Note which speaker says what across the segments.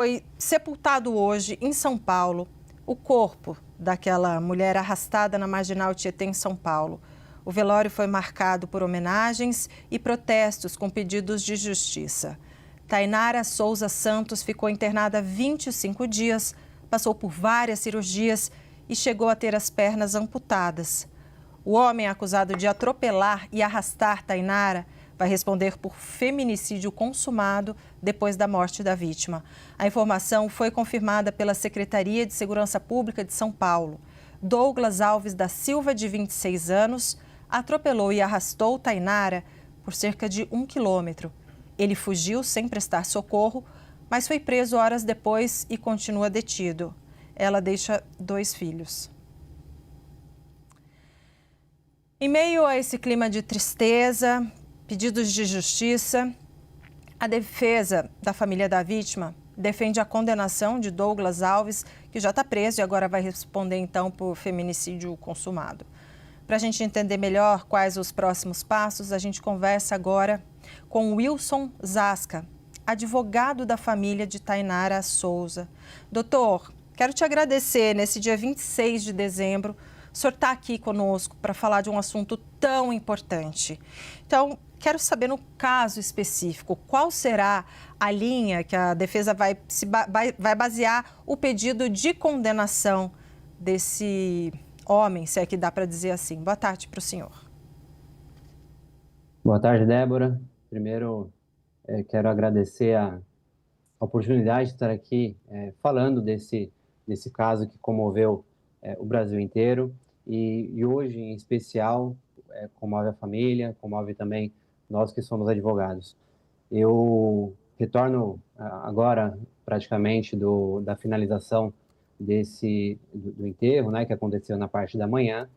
Speaker 1: Foi sepultado hoje em São Paulo o corpo daquela mulher arrastada na Marginal Tietê, em São Paulo. O velório foi marcado por homenagens e protestos com pedidos de justiça. Tainara Souza Santos ficou internada 25 dias, passou por várias cirurgias e chegou a ter as pernas amputadas. O homem acusado de atropelar e arrastar Tainara vai responder por feminicídio consumado depois da morte da vítima. A informação foi confirmada pela Secretaria de Segurança Pública de São Paulo. Douglas Alves da Silva, de 26 anos, atropelou e arrastou Tainara por cerca de 1 quilômetro. Ele fugiu sem prestar socorro, mas foi preso horas depois e continua detido. Ela deixa 2 filhos. Em meio a esse clima de tristeza, pedidos de justiça, a defesa da família da vítima defende a condenação de Douglas Alves, que já está preso e agora vai responder então por feminicídio consumado. Para a gente entender melhor quais os próximos passos, a gente conversa agora com Wilson Zasca, advogado da família de Tainara Souza. Doutor, quero te agradecer nesse dia 26 de dezembro, o senhor está aqui conosco para falar de um assunto tão importante. Então, quero saber, no caso específico, qual será a linha que a defesa vai basear o pedido de condenação desse homem, se é que dá para dizer assim. Boa tarde para o senhor.
Speaker 2: Boa tarde, Débora. Primeiro, quero agradecer a oportunidade de estar aqui falando desse caso que comoveu o Brasil inteiro e hoje, em especial, comove a família, comove também nós que somos advogados. Eu retorno agora, praticamente, da finalização do enterro, né, que aconteceu na parte da manhã,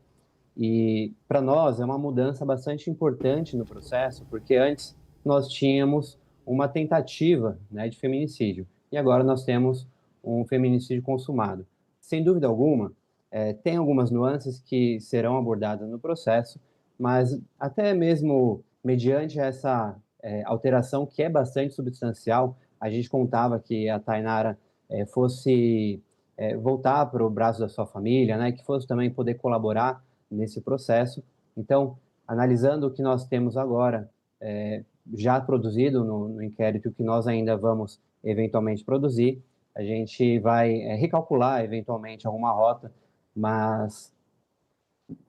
Speaker 2: e para nós é uma mudança bastante importante no processo, porque antes nós tínhamos uma tentativa, né, de feminicídio e agora nós temos um feminicídio consumado. Sem dúvida alguma, tem algumas nuances que serão abordadas no processo, mas até mesmo mediante essa alteração que é bastante substancial, a gente contava que a Tainara fosse voltar para o braço da sua família, né, que fosse também poder colaborar nesse processo. Então, analisando o que nós temos agora, já produzido no inquérito, que nós ainda vamos eventualmente produzir, a gente vai recalcular eventualmente alguma rota, mas,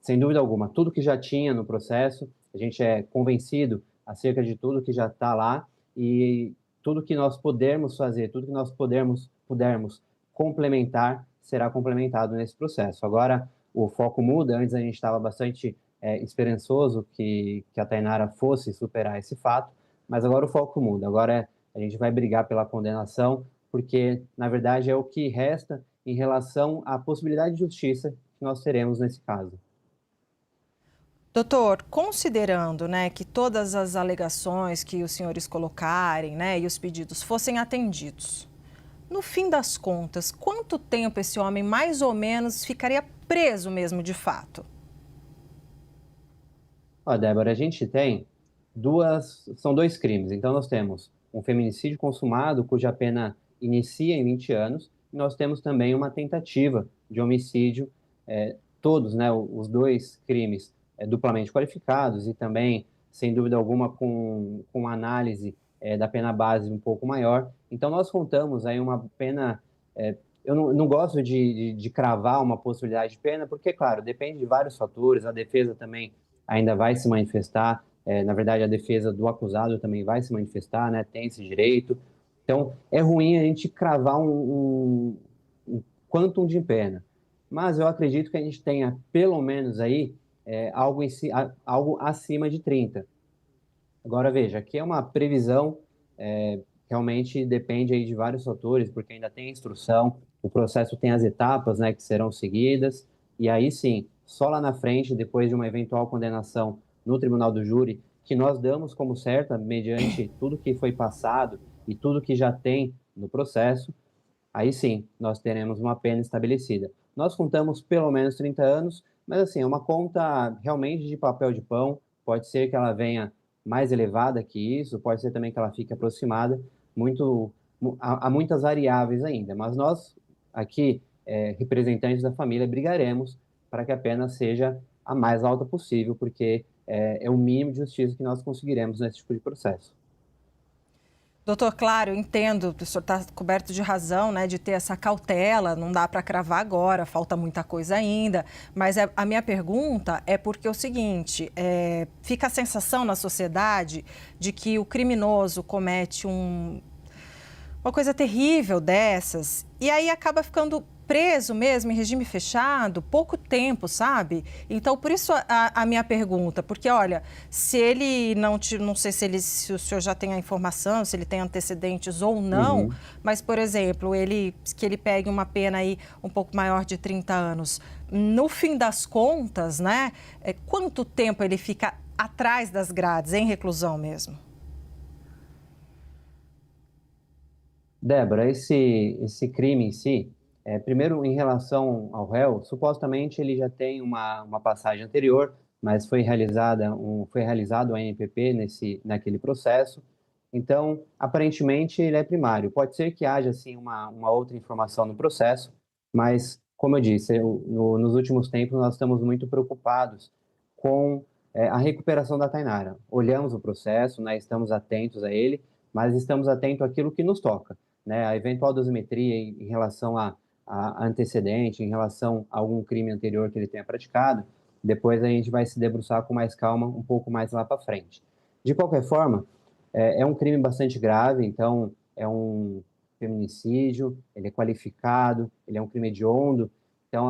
Speaker 2: sem dúvida alguma, tudo que já tinha no processo, a gente é convencido acerca de tudo que já está lá e tudo que nós pudermos fazer, tudo que nós pudermos complementar, será complementado nesse processo. Agora, o foco muda. Antes a gente estava bastante esperançoso que a Tainara fosse superar esse fato, mas agora o foco muda. Agora a gente vai brigar pela condenação, porque, na verdade, é o que resta em relação à possibilidade de justiça que nós teremos nesse caso.
Speaker 1: Doutor, considerando, né, que todas as alegações que os senhores colocarem, né, e os pedidos fossem atendidos, no fim das contas, quanto tempo esse homem mais ou menos ficaria preso mesmo de fato?
Speaker 2: Ó, Débora, a gente tem são 2 crimes. Então nós temos um feminicídio consumado, cuja pena inicia em 20 anos, e nós temos também uma tentativa de homicídio, todos, né, os 2 crimes duplamente qualificados e também, sem dúvida alguma, com análise da pena base um pouco maior. Então nós contamos aí uma pena, eu não gosto de cravar uma possibilidade de pena, porque, claro, depende de vários fatores, a defesa também ainda vai se manifestar, na verdade a defesa do acusado também vai se manifestar, né, tem esse direito. Então é ruim a gente cravar um quantum de pena, mas eu acredito que a gente tenha pelo menos aí algo acima de 30. Agora veja, aqui é uma previsão, realmente depende aí de vários fatores, porque ainda tem a instrução, o processo tem as etapas, né, que serão seguidas, e aí sim, só lá na frente, depois de uma eventual condenação no tribunal do júri, que nós damos como certa, mediante tudo que foi passado e tudo que já tem no processo, aí sim, nós teremos uma pena estabelecida. Nós contamos pelo menos 30 anos, mas assim, é uma conta realmente de papel de pão, pode ser que ela venha mais elevada que isso, pode ser também que ela fique aproximada, muito há muitas variáveis ainda, mas nós, aqui, representantes da família, brigaremos para que a pena seja a mais alta possível, porque é o mínimo de justiça que nós conseguiremos nesse tipo de processo.
Speaker 1: Doutor, claro, eu entendo, o senhor está coberto de razão, né, de ter essa cautela, não dá para cravar agora, falta muita coisa ainda, mas a minha pergunta é porque é o seguinte, fica a sensação na sociedade de que o criminoso comete uma coisa terrível dessas e aí acaba ficando preso mesmo em regime fechado, pouco tempo, sabe? Então, por isso a minha pergunta, porque, olha, se ele não sei se o senhor já tem a informação, se ele tem antecedentes ou não,
Speaker 2: Uhum.
Speaker 1: mas, por exemplo, que ele pegue uma pena aí um pouco maior de 30 anos, no fim das contas, né, quanto tempo ele fica atrás das grades, em reclusão mesmo?
Speaker 2: Débora, esse crime em si, primeiro em relação ao réu, supostamente ele já tem uma passagem anterior, mas foi realizado o ANPP naquele processo. Então, aparentemente, ele é primário. Pode ser que haja, sim, uma outra informação no processo, mas, como eu disse, nos últimos tempos nós estamos muito preocupados com a recuperação da Tainara. Olhamos o processo, né, estamos atentos a ele, mas estamos atentos àquilo que nos toca, né, a eventual dosimetria em relação a antecedente, em relação a algum crime anterior que ele tenha praticado, depois a gente vai se debruçar com mais calma um pouco mais lá para frente. De qualquer forma, é um crime bastante grave, então é um feminicídio, ele é qualificado, ele é um crime hediondo, então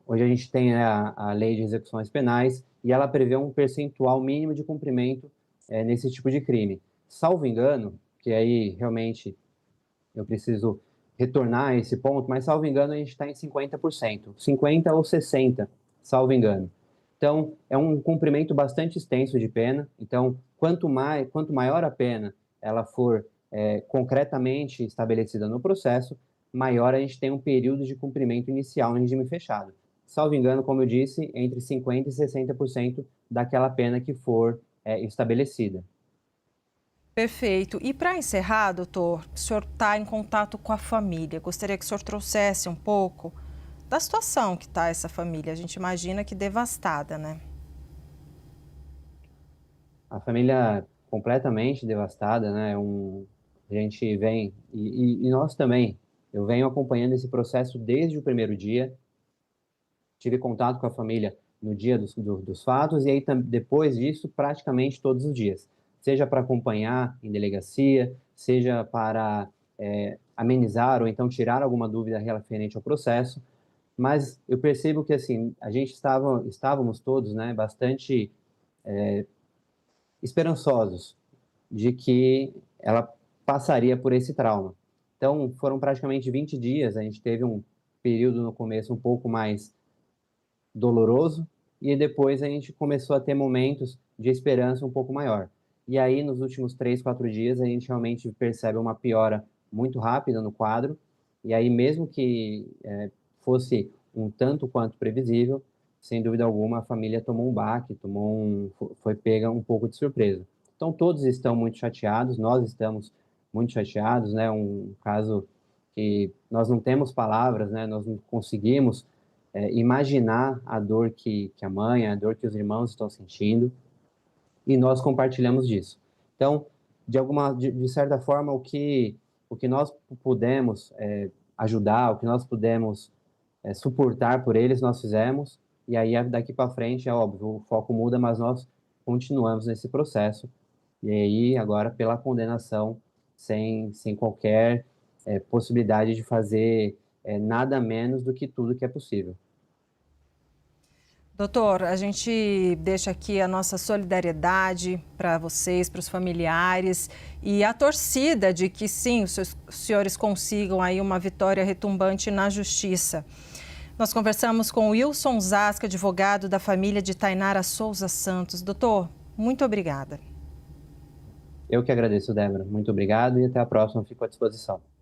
Speaker 2: hoje a gente tem, né, a lei de execuções penais e ela prevê um percentual mínimo de cumprimento nesse tipo de crime. Salvo engano, que aí realmente eu preciso retornar a esse ponto, mas salvo engano a gente está em 50%, 50 ou 60, salvo engano. Então, é um cumprimento bastante extenso de pena. Então, quanto maior a pena ela for concretamente estabelecida no processo, maior a gente tem um período de cumprimento inicial em regime fechado. Salvo engano, como eu disse, entre 50% e 60% daquela pena que for estabelecida.
Speaker 1: Perfeito. E para encerrar, doutor, o senhor está em contato com a família. Gostaria que o senhor trouxesse um pouco da situação que está essa família. A gente imagina que devastada, né?
Speaker 2: A família completamente devastada, né? A gente vem, e nós também, eu venho acompanhando esse processo desde o primeiro dia, tive contato com a família no dia dos fatos e aí depois disso praticamente todos os dias, seja para acompanhar em delegacia, seja para amenizar ou então tirar alguma dúvida referente ao processo, mas eu percebo que assim a gente estávamos todos, né, bastante esperançosos de que ela passaria por esse trauma. Então foram praticamente 20 dias, a gente teve um período no começo um pouco mais doloroso, e depois a gente começou a ter momentos de esperança um pouco maior. E aí, nos últimos 3, 4 dias, a gente realmente percebe uma piora muito rápida no quadro, e aí, mesmo que fosse um tanto quanto previsível, sem dúvida alguma, a família tomou um baque, foi pega um pouco de surpresa. Então, todos estão muito chateados, nós estamos muito chateados, né? Um caso que nós não temos palavras, né? Nós não conseguimos imaginar a dor que a mãe, a dor que os irmãos estão sentindo, e nós compartilhamos disso. Então, de certa forma, o que nós pudemos ajudar, o que nós pudemos suportar por eles, nós fizemos, e aí daqui para frente, é óbvio, o foco muda, mas nós continuamos nesse processo, e aí agora pela condenação, sem qualquer possibilidade de fazer nada menos do que tudo que é possível.
Speaker 1: Doutor, a gente deixa aqui a nossa solidariedade para vocês, para os familiares e a torcida de que sim, os senhores consigam aí uma vitória retumbante na justiça. Nós conversamos com Wilson Zasca, advogado da família de Tainara Souza Santos. Doutor, muito obrigada.
Speaker 2: Eu que agradeço, Débora. Muito obrigado e até a próxima. Fico à disposição.